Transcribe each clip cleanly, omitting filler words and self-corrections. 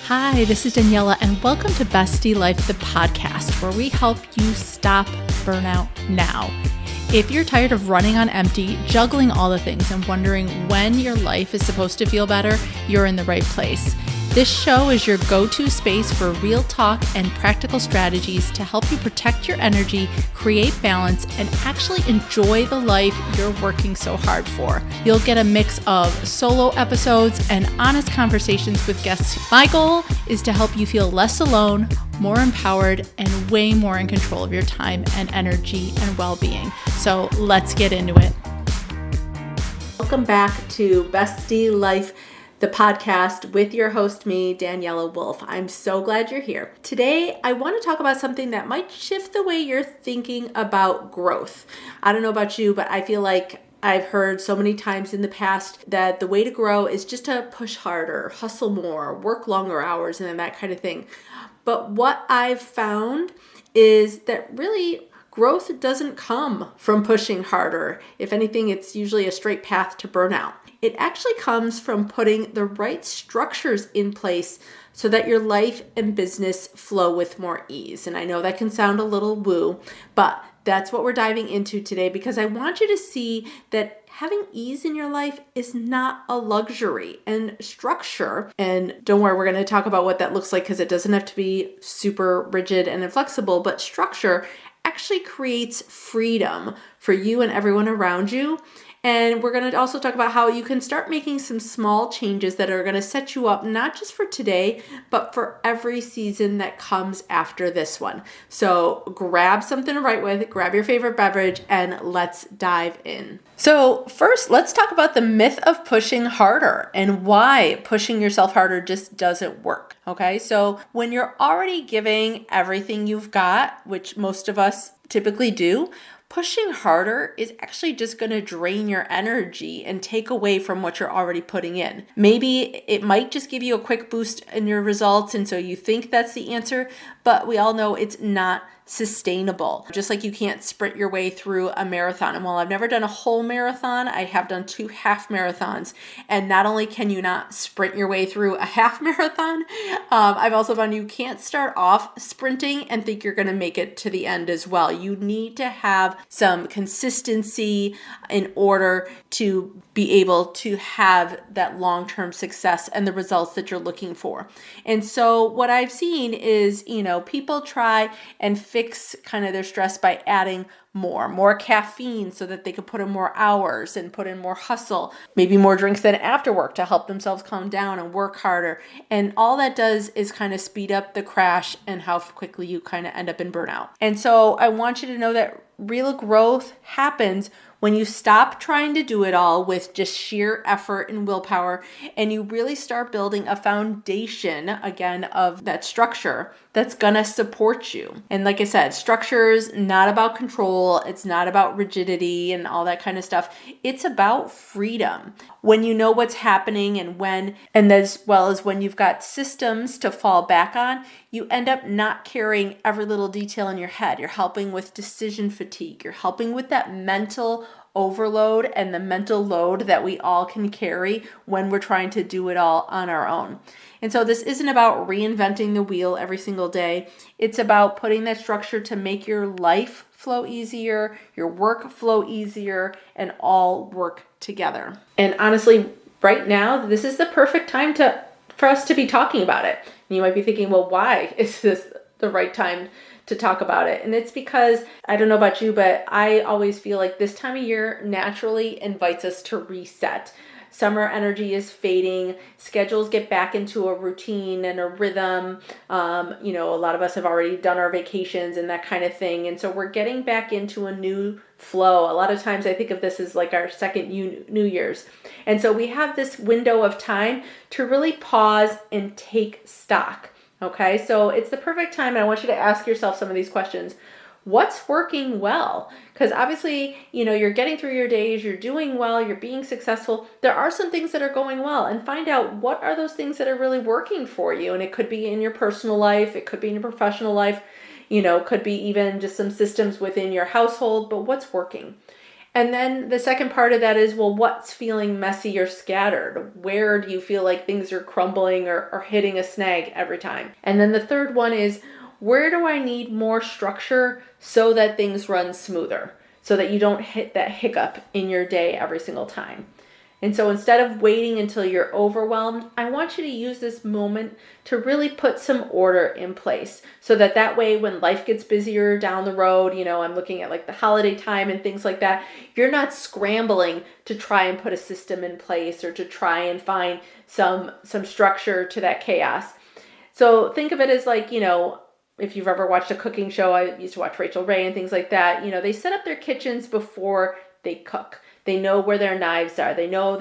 Hi, this is Daniela, and welcome to Bestie Life, the podcast, where we help you stop burnout now. If you're tired of running on empty, juggling all the things, and wondering when your life is supposed to feel better, you're in the right place. This show is your go-to space for real talk and practical strategies to help you protect your energy, create balance, and actually enjoy the life you're working so hard for. You'll get a mix of solo episodes and honest conversations with guests. My goal is to help you feel less alone, more empowered, and way more in control of your time and energy and well-being. So let's get into it. Welcome back to Bestie Life, the podcast with your host, me, Daniela Wolf. I'm so glad you're here. Today, I want to talk about something that might shift the way you're thinking about growth. I don't know about you, but I feel like I've heard so many times in the past that the way to grow is just to push harder, hustle more, work longer hours, and that kind of thing. But what I've found is that really growth doesn't come from pushing harder. If anything, it's usually a straight path to burnout. It actually comes from putting the right structures in place so that your life and business flow with more ease. And I know that can sound a little woo, but that's what we're diving into today, because I want you to see that having ease in your life is not a luxury, and structure, and don't worry, we're going to talk about what that looks like, because it doesn't have to be super rigid and inflexible, but structure actually creates freedom for you and everyone around you. And we're going to also talk about how you can start making some small changes that are going to set you up, not just for today, but for every season that comes after this one. So grab something to write with, grab your favorite beverage, and let's dive in. So first, let's talk about the myth of pushing harder and why pushing yourself harder just doesn't work. Okay, so when you're already giving everything you've got, which most of us typically do, pushing harder is actually just going to drain your energy and take away from what you're already putting in. Maybe it might just give you a quick boost in your results, and so you think that's the answer, but we all know it's not sustainable. Just like you can't sprint your way through a marathon. And while I've never done a whole marathon, I have done 2 half marathons. And not only can you not sprint your way through a half marathon, I've also found you can't start off sprinting and think you're going to make it to the end as well. You need to have some consistency in order to be able to have that long-term success and the results that you're looking for. And so what I've seen is, people try and fix kind of their stress by adding more caffeine so that they could put in more hours and put in more hustle, maybe more drinks than after work to help themselves calm down and work harder. And all that does is kind of speed up the crash and how quickly you kind of end up in burnout. And so I want you to know that real growth happens when you stop trying to do it all with just sheer effort and willpower, and you really start building a foundation, again, of that structure that's gonna support you. And like I said, structure is not about control. It's not about rigidity and all that kind of stuff. It's about freedom. When you know what's happening and when, and as well as when you've got systems to fall back on, you end up not carrying every little detail in your head. You're helping with decision fatigue. You're helping with that mental overload and the mental load that we all can carry when we're trying to do it all on our own. And so this isn't about reinventing the wheel every single day. It's about putting that structure to make your life flow easier, your work flow easier, and all work together. And honestly, right now, this is the perfect time for us to be talking about it. And you might be thinking, well, why is this the right time to talk about it? And it's because, I don't know about you, but I always feel like this time of year naturally invites us to reset. Summer energy is fading. Schedules get back into a routine and a rhythm. A lot of us have already done our vacations and that kind of thing. And so we're getting back into a new flow. A lot of times I think of this as like our second New Year's. And so we have this window of time to really pause and take stock. Okay, so it's the perfect time, and I want you to ask yourself some of these questions. What's working well? Because obviously, you're getting through your days, you're doing well, you're being successful. There are some things that are going well, and find out what are those things that are really working for you. And it could be in your personal life, it could be in your professional life, could be even just some systems within your household, but what's working? And then the second part of that is, well, what's feeling messy or scattered? Where do you feel like things are crumbling or hitting a snag every time? And then the third one is, where do I need more structure so that things run smoother, so that you don't hit that hiccup in your day every single time? And so instead of waiting until you're overwhelmed, I want you to use this moment to really put some order in place, so that way when life gets busier down the road, I'm looking at like the holiday time and things like that, you're not scrambling to try and put a system in place or to try and find some structure to that chaos. So think of it as like, if you've ever watched a cooking show, I used to watch Rachel Ray and things like that, they set up their kitchens before they cook. They know where their knives are. They know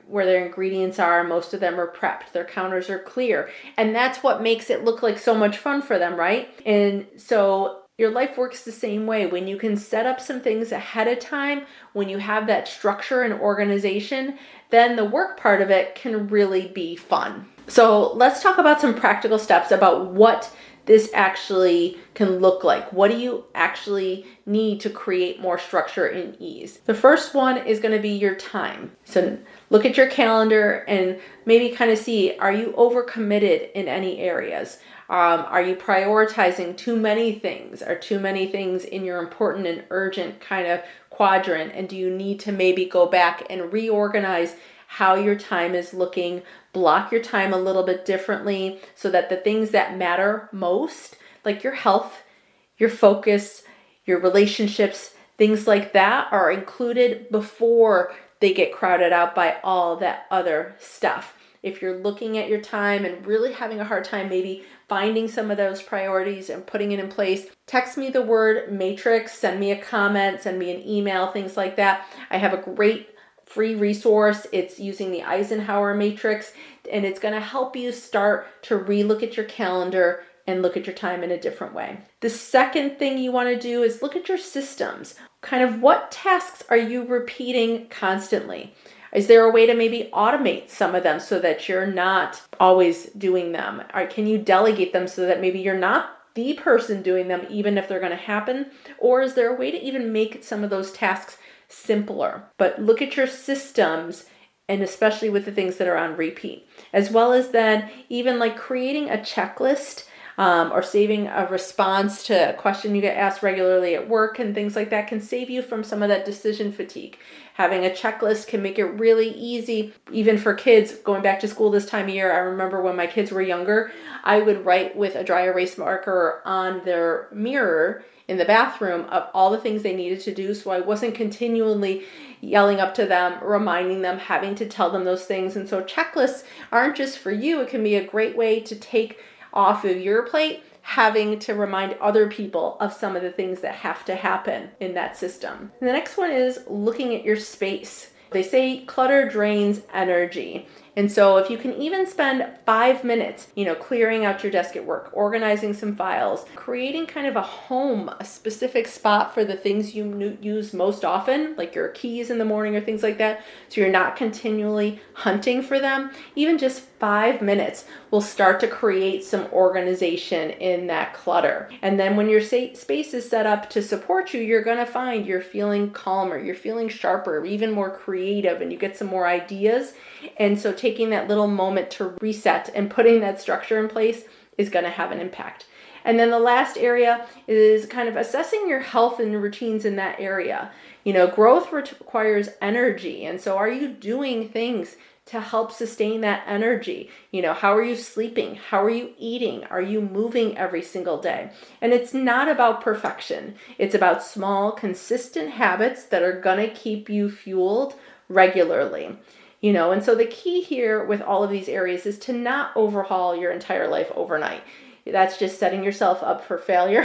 where their ingredients are. Most of them are prepped. Their counters are clear. And that's what makes it look like so much fun for them, right? And so your life works the same way. When you can set up some things ahead of time, when you have that structure and organization, then the work part of it can really be fun. So let's talk about some practical steps about what this actually can look like. What do you actually need to create more structure and ease? The first one is going to be your time. So look at your calendar and maybe kind of see, are you overcommitted in any areas? Are you prioritizing too many things? Are too many things in your important and urgent kind of quadrant? And do you need to maybe go back and reorganize how your time is looking? Block your time a little bit differently so that the things that matter most, like your health, your focus, your relationships, things like that, are included before they get crowded out by all that other stuff. If you're looking at your time and really having a hard time maybe finding some of those priorities and putting it in place, text me the word matrix, send me a comment, send me an email, things like that. I have a great free resource. It's using the Eisenhower Matrix, and it's going to help you start to relook at your calendar and look at your time in a different way. The second thing you want to do is look at your systems. Kind of what tasks are you repeating constantly? Is there a way to maybe automate some of them so that you're not always doing them? Or can you delegate them so that maybe you're not the person doing them, even if they're going to happen? Or is there a way to even make some of those tasks simpler? But look at your systems, and especially with the things that are on repeat, as well as then even like creating a checklist or saving a response to a question you get asked regularly at work and things like that can save you from some of that decision fatigue. Having a checklist can make it really easy, even for kids going back to school this time of year. I remember when my kids were younger, I would write with a dry erase marker on their mirror in the bathroom of all the things they needed to do, so I wasn't continually yelling up to them, reminding them, having to tell them those things. And so checklists aren't just for you. It can be a great way to take off of your plate having to remind other people of some of the things that have to happen in that system. And the next one is looking at your space. They say clutter drains energy. And so if you can even spend 5 minutes, clearing out your desk at work, organizing some files, creating kind of a home, a specific spot for the things you use most often, like your keys in the morning or things like that, so you're not continually hunting for them, even just 5 minutes will start to create some organization in that clutter. And then when your space is set up to support you, you're going to find you're feeling calmer, you're feeling sharper, even more creative, and you get some more ideas. And so taking that little moment to reset and putting that structure in place is going to have an impact. And then the last area is kind of assessing your health and routines in that area. Growth requires energy. And so are you doing things to help sustain that energy? How are you sleeping? How are you eating? Are you moving every single day? And it's not about perfection. It's about small, consistent habits that are going to keep you fueled regularly. And so the key here with all of these areas is to not overhaul your entire life overnight. That's just setting yourself up for failure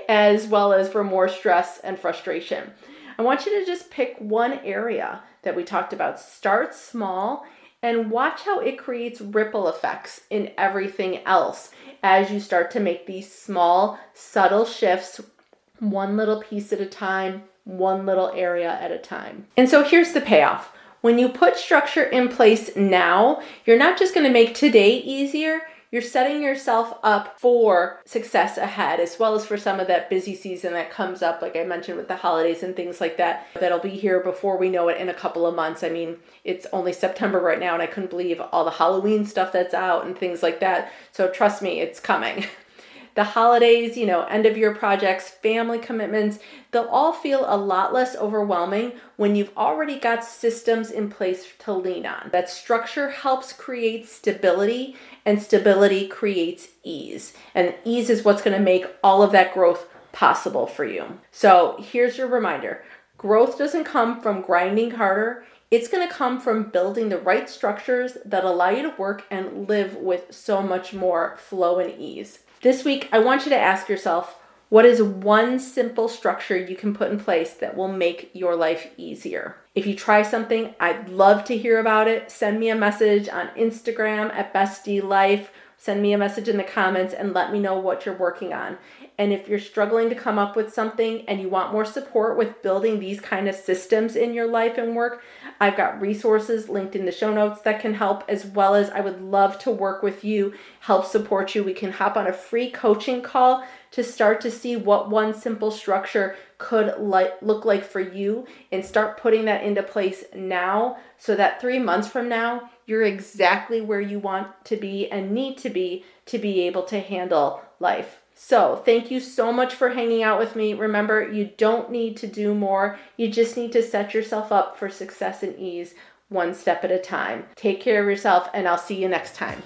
as well as for more stress and frustration. I want you to just pick one area that we talked about. Start small and watch how it creates ripple effects in everything else as you start to make these small, subtle shifts, one little piece at a time, one little area at a time. And so here's the payoff. When you put structure in place now, you're not just going to make today easier, you're setting yourself up for success ahead, as well as for some of that busy season that comes up, like I mentioned with the holidays and things like that, that'll be here before we know it in a couple of months. I mean, it's only September right now, and I couldn't believe all the Halloween stuff that's out and things like that. So trust me, it's coming. The holidays, end of year projects, family commitments, they'll all feel a lot less overwhelming when you've already got systems in place to lean on. That structure helps create stability, and stability creates ease. And ease is what's going to make all of that growth possible for you. So here's your reminder. Growth doesn't come from grinding harder. It's going to come from building the right structures that allow you to work and live with so much more flow and ease. This week, I want you to ask yourself, what is one simple structure you can put in place that will make your life easier? If you try something, I'd love to hear about it. Send me a message on Instagram at BestieLife. Send me a message in the comments and let me know what you're working on. And if you're struggling to come up with something and you want more support with building these kind of systems in your life and work, I've got resources linked in the show notes that can help, as well as I would love to work with you, help support you. We can hop on a free coaching call to start to see what one simple structure could look like for you, and start putting that into place now, so that 3 months from now, you're exactly where you want to be and need to be able to handle life. So thank you so much for hanging out with me. Remember, you don't need to do more. You just need to set yourself up for success and ease, one step at a time. Take care of yourself, and I'll see you next time.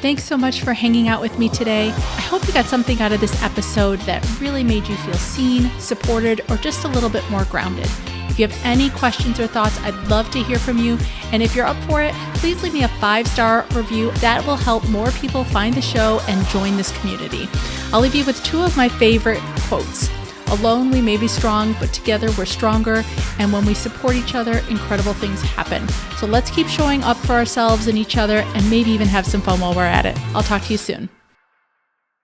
Thanks so much for hanging out with me today. I hope you got something out of this episode that really made you feel seen, supported, or just a little bit more grounded. If you have any questions or thoughts, I'd love to hear from you. And if you're up for it, please leave me a 5-star review. That will help more people find the show and join this community. I'll leave you with 2 of my favorite quotes. Alone we may be strong, but together we're stronger. And when we support each other, incredible things happen. So let's keep showing up for ourselves and each other, and maybe even have some fun while we're at it. I'll talk to you soon.